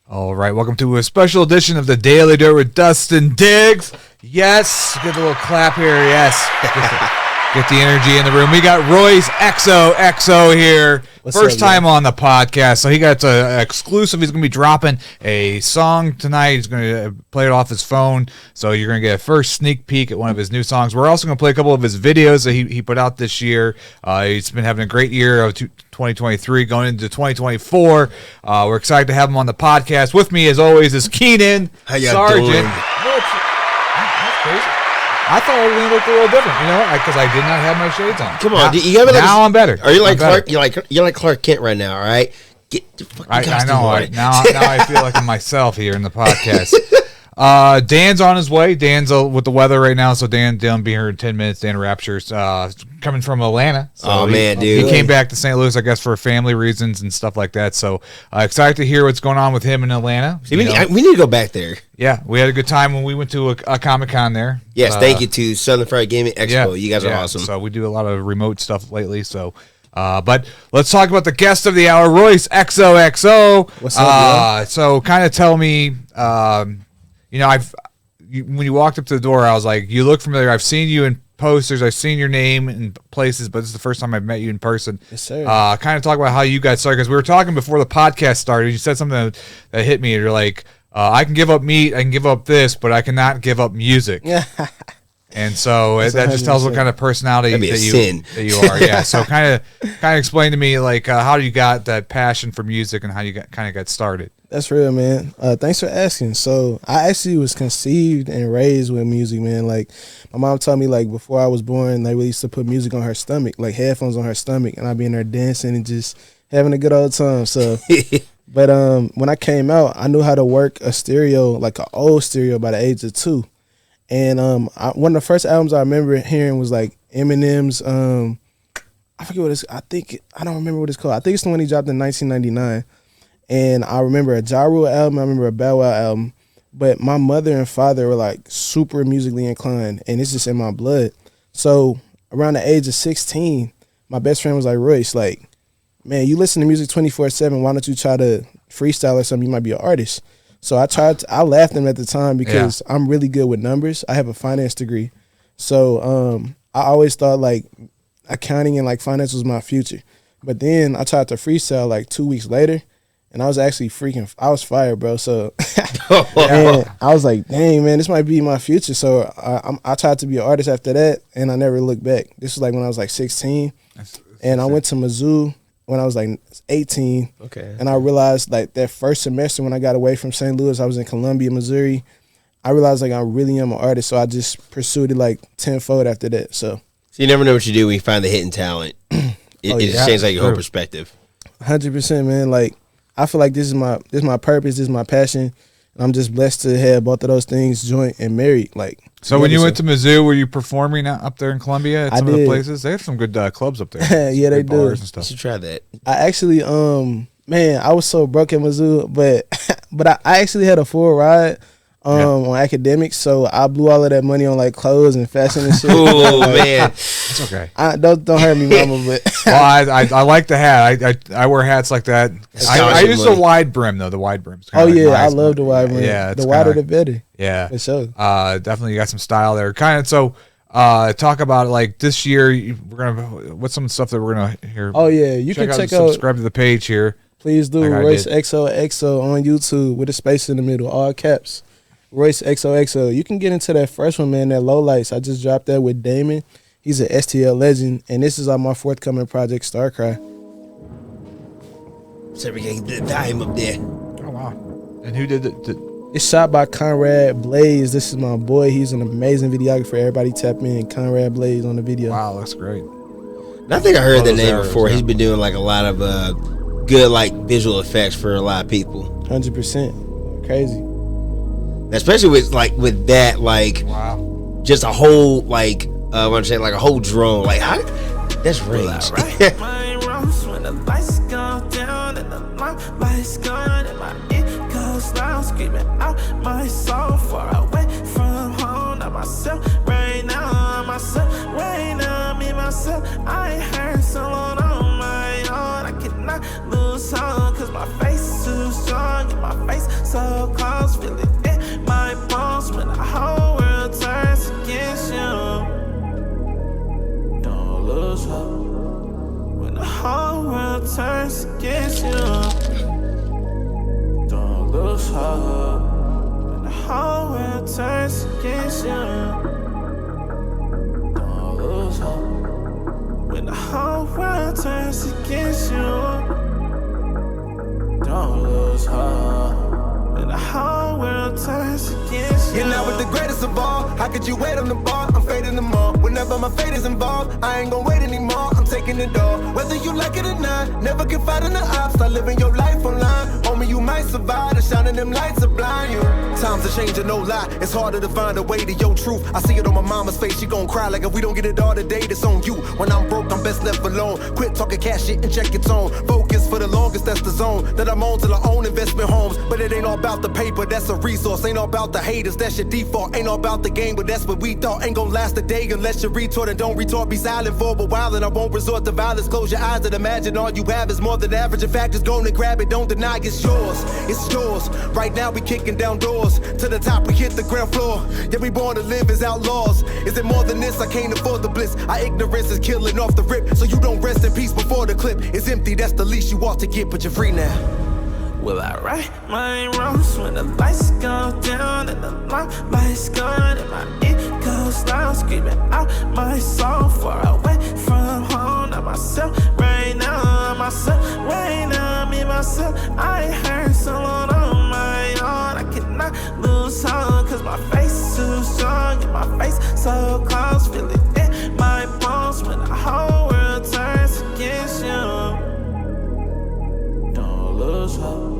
All right, welcome to a special edition of the Daily Dirt with Dustin Diggs. Yes, get a little clap here. Yes, get the energy in the room. We got ROYCE XOXO here. First time on the podcast, so he got an exclusive. He's going to be dropping a song tonight. He's going to play it off his phone, so you're going to get a first sneak peek at one of his new songs. We're also going to play a couple of his videos that he put out this year. He's been having a great year of 2023 going into 2024. We're excited to have him on the podcast. With me, as always, is Keenan Sargent. Doing? That's crazy. I thought everything looked a little different, you know, because I did not have my shades on. Come on, now I'm better. Are you like Clark? You're like Clark Kent right now, all right? Get the fucking costume on. Now I feel like I'm myself here in the podcast. Dan's on his way. Dan's with the weather right now, so Dan will be here in 10 minutes. Dan Rapture's coming from Atlanta. So man, dude. He came back to St. Louis, I guess, for family reasons and stuff like that. So excited to hear what's going on with him in Atlanta. See, we need to go back there. Yeah, we had a good time when we went to a Comic-Con there. Yes, thank you to Southern Fried Gaming Expo. Yeah, you guys are awesome. So we do a lot of remote stuff lately, so... but let's talk about the guest of the hour, ROYCE XOXO. What's up, man? So kind of tell me, you know, when you walked up to the door, I was like, you look familiar. I've seen you in posters. I've seen your name in places, but this is the first time I've met you in person. Yes, sir. Kind of talk about how you got started, because we were talking before the podcast started. You said something that hit me. You're like, I can give up meat, I can give up this, but I cannot give up music. Yeah. And so that just tells what kind of personality that you are. Yeah. So kind of explain to me, like, how you got that passion for music and how you got started. That's real, man. Thanks for asking. So I actually was conceived and raised with music, man. Like, my mom told me, like, before I was born, like, we used to put music on her stomach, like headphones on her stomach, and I'd be in there dancing and just having a good old time. So, but when I came out, I knew how to work a stereo, like an old stereo, by the age of 2. And one of the first albums I remember hearing was like Eminem's. I forget what it's. I don't remember what it's called. I think it's the one he dropped in 1999. And I remember a Ja Rule album. I remember a Bow Wow album. But my mother and father were like super musically inclined, and it's just in my blood. So around the age of 16, my best friend was like, "ROYCE, like, man, you listen to music 24/7. Why don't you try to freestyle or something? You might be an artist." So I laughed at him at the time because I'm really good with numbers. I have a finance degree. So I always thought like accounting and like finance was my future. But then I tried to freestyle like 2 weeks later, and I was actually I was fired, bro. So and I was like, dang, man, this might be my future. So I tried to be an artist after that, and I never looked back. This was like when I was like 16, and I went to Mizzou when I was like 18. Okay. And I realized like that first semester when I got away from St. Louis, I was in Columbia, Missouri. I realized like I really am an artist, so I just pursued it like tenfold after that. So you never know what you do when you find the hidden talent. It just changes like your whole perspective. 100%, man. Like, I feel like this is my purpose, this is my passion. And I'm just blessed to have both of those things joint and married. Like, so when you went to Mizzou, were you performing up there in Columbia at some of the places? They have some good clubs up there. Yeah, they do. And stuff. You should try that. I actually, man, I was so broke at Mizzou, but I actually had a full ride on academics, so I blew all of that money on like clothes and fashion and shit. Oh man, it's okay. Don't hurt me, mama. But well, I like the hat. I wear hats like that. I use the wide brim though. The wide brims. Oh yeah, I love the wide brim. Yeah, the wider the better. Yeah, for sure. Definitely got some style there. Kind of. So, talk about like this year. What's some stuff that we're gonna hear? Oh yeah, you can check out. Subscribe to the page here. Please do. ROYCE XOXO on YouTube with a space in the middle, all caps. ROYCE XOXO. You can get into that first one, man, that Low Lights. I just dropped that with Damon. He's an STL legend, and this is on my forthcoming project, Star Cry. So we can die him up there. Oh wow! And who did it? It's shot by Conrad Blaze. This is my boy. He's an amazing videographer. Everybody tap in. Conrad Blaze on the video. Wow, that's great. And I think I heard that name before. He's been doing like a lot of good like visual effects for a lot of people. 100%. Crazy. Especially with that, like, wow, just a whole like what I'm saying, like a whole drone, like how that's range. I ain't heard so long on my own. I cannot lose hope, cause my face too strong and my face so close, feel it in my bones when the whole world turns against you. Don't lose hope when the whole world turns against you. Don't lose hope when the whole world turns against you. Don't lose hope when the whole world turns against you. Don't lose hope when the whole world turns against you. You're not with the greatest of all. How could you wait on the bar? I'm fading them all. Whenever my fate is involved, I ain't gon' wait anymore. I'm taking it all. Whether you like it or not, never confide in the ops. Start living your life online. Homie, you might survive. The shining them lights are blind you. Times are changing, no lie. It's harder to find a way to your truth. I see it on my mama's face. She gon' cry like if we don't get it all today. It's on you. When I'm broke, I'm best left alone. Quit talking cash shit and check your tone. Focus for the longest, that's the zone that I'm on till I own investment homes. But it ain't all about the paper, that's a resource. Ain't all about the haters, that's your default. Ain't all about the game, but that's what we thought. Ain't gon' last a day unless you retort and don't retort. Be silent for a while and I won't resort to violence. Close your eyes and imagine all you have is more than average. In fact, just go and grab it, don't deny it's yours. It's yours. Right now we kicking down doors. To the top we hit the ground floor. Yeah, we born to live as outlaws. Is it more than this? I can't afford the bliss. Our ignorance is killing off the rip. So you don't rest in peace before the clip is empty. That's the least you ought to get, but you're free now. Will I right my wrongs when the lights go down and the lights gone and my ego's loud, screaming out my soul far away from home? Not myself right now, I'm myself right now, me myself. I heard someone on my own. I cannot lose hope cause my face too strong and my face so close, feel it in my bones when the whole world turns against you. Don't lose hope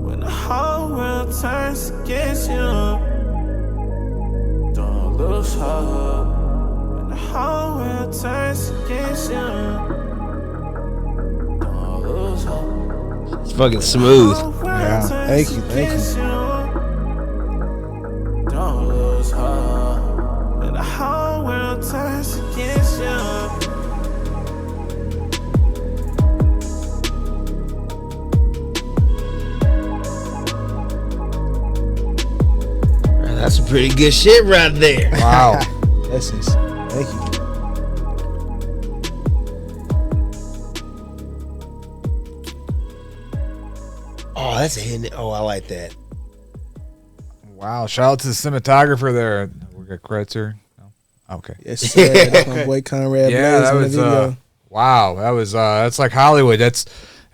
when the whole world turns against you. Don't lose hope when the whole world turns against you. Don't lose hope. It's fucking smooth. Yeah. Thank you. Don't lose hope when the whole world turns against you. That's some pretty good shit right there. Wow. That's insane. Thank you. Oh, that's a hit. Oh, I like that. Wow. Shout out to the cinematographer there. We got credits here. No? Okay. Yes, sir. That's my boy Conrad Yeah, Blaze that in the was video. wow. That was that's like Hollywood. That's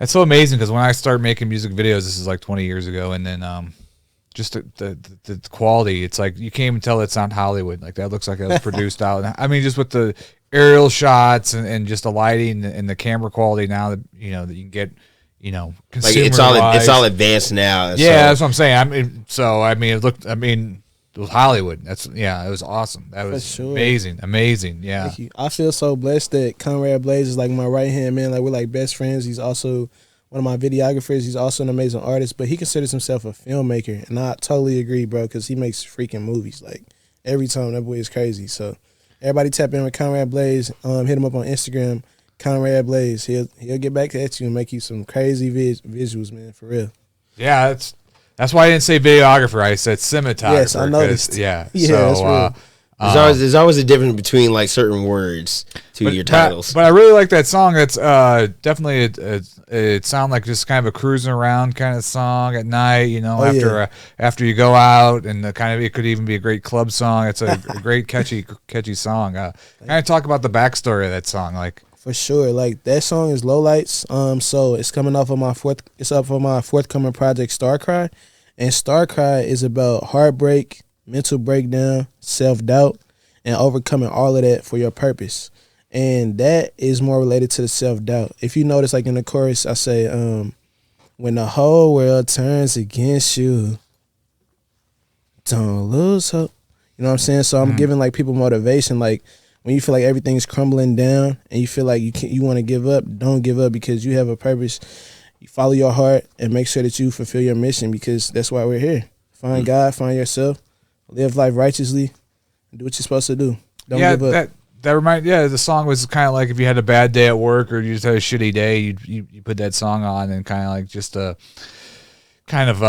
so amazing because when I started making music videos, this is like 20 years ago, and then just the quality, it's like you can't even tell it's not Hollywood. Like that looks like it was produced out. I mean, just with the aerial shots and just the lighting and the camera quality now that you know that you can get, you know, Like it's all advanced now. Yeah, so. that's what I'm saying. I mean, it looked. I mean, it was Hollywood. It was awesome. That was sure. amazing. Yeah. Thank you. I feel so blessed that Conrad Blaze is like my right hand man. Like we're like best friends. He's also one of my videographers. He's also an amazing artist, but he considers himself a filmmaker, and I totally agree, bro, because he makes freaking movies. Like every time, that boy is crazy. So everybody tap in with Conrad Blaze. Hit him up on Instagram, Conrad Blaze. He'll get back at you and make you some crazy visuals, man, for real. Yeah, that's why I didn't say videographer. I said cinematographer. Yes, I noticed. Yeah. Yeah, so, that's real. There's always a difference between like certain words to your titles. But I really like that song. It's definitely it sounds like just kind of a cruising around kind of song at night. You know, after you go out, and it could even be a great club song. It's a great catchy song. Kind of talk about the backstory of that song, like. For sure, like that song is Lowlights. So it's coming off of it's up for my forthcoming project, Star Cry, and Star Cry is about heartbreak, mental breakdown, self-doubt, and overcoming all of that for your purpose. And that is more related to the self-doubt. If you notice, like in the chorus, I say, when the whole world turns against you, don't lose hope. You know what I'm saying? So I'm giving like people motivation. Like when you feel like everything's crumbling down and you feel like you want to give up, don't give up, because you have a purpose. You follow your heart and make sure that you fulfill your mission, because that's why we're here. Find God, find yourself, live life righteously, and do what you're supposed to do. Don't give up. The song was kind of like if you had a bad day at work or you just had a shitty day, you put that song on and kind of like just kind of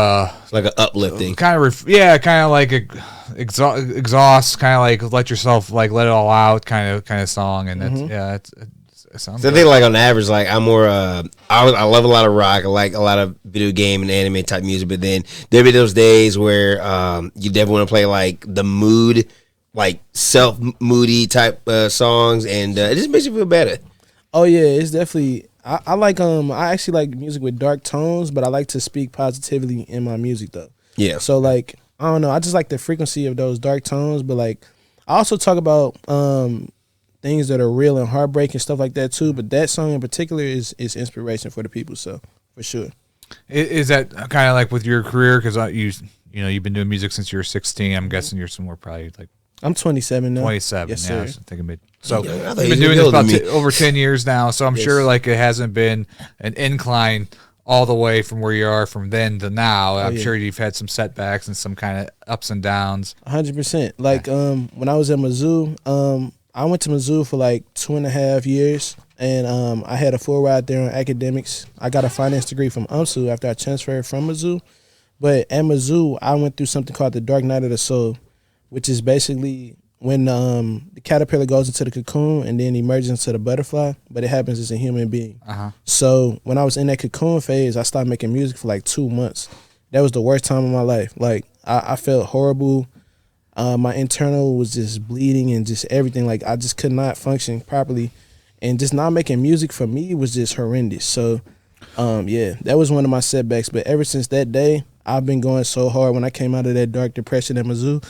like an uplifting, kind of like exhaust, kind of like let yourself like let it all out, kind of song, and that's it sounds. So I think like on average, like I'm more I love a lot of rock, I like a lot of video game and anime type music, but then there be those days where you definitely want to play like the mood, like self moody type songs, and it just makes you feel better. Oh yeah, it's definitely. I like I actually like music with dark tones, but I like to speak positively in my music though. Yeah. So like I don't know, I just like the frequency of those dark tones, but like I also talk about things that are real and heartbreak and stuff like that too. But that song in particular is inspiration for the people. So for sure. Is that kind of like with your career? Because you've been doing music since you were 16. I'm guessing you're somewhere probably like. I'm 27 now. 27. Yes, yeah, sir. I was thinking so Yeah, you've been doing this about over 10 years now. So I'm Yes. sure like it hasn't been an incline all the way from where you are from then to now. I'm sure you've had some setbacks and some kind of ups and downs. 100%. Like when I was at Mizzou, I went to Mizzou for like 2.5 years, and I had a full ride there on academics. I got a finance degree from UMSU after I transferred from Mizzou. But at Mizzou, I went through something called the Dark Night of the Soul, which is basically when the caterpillar goes into the cocoon and then emerges into the butterfly, but it happens as a human being. So when I was in that cocoon phase, I started making music for like 2 months. That was the worst time of my life. Like I felt horrible. My internal was just bleeding and just everything. Like I just could not function properly, and just not making music for me was just horrendous. So that was one of my setbacks. But ever since that day, I've been going so hard. When I came out of that dark depression at Mizzou,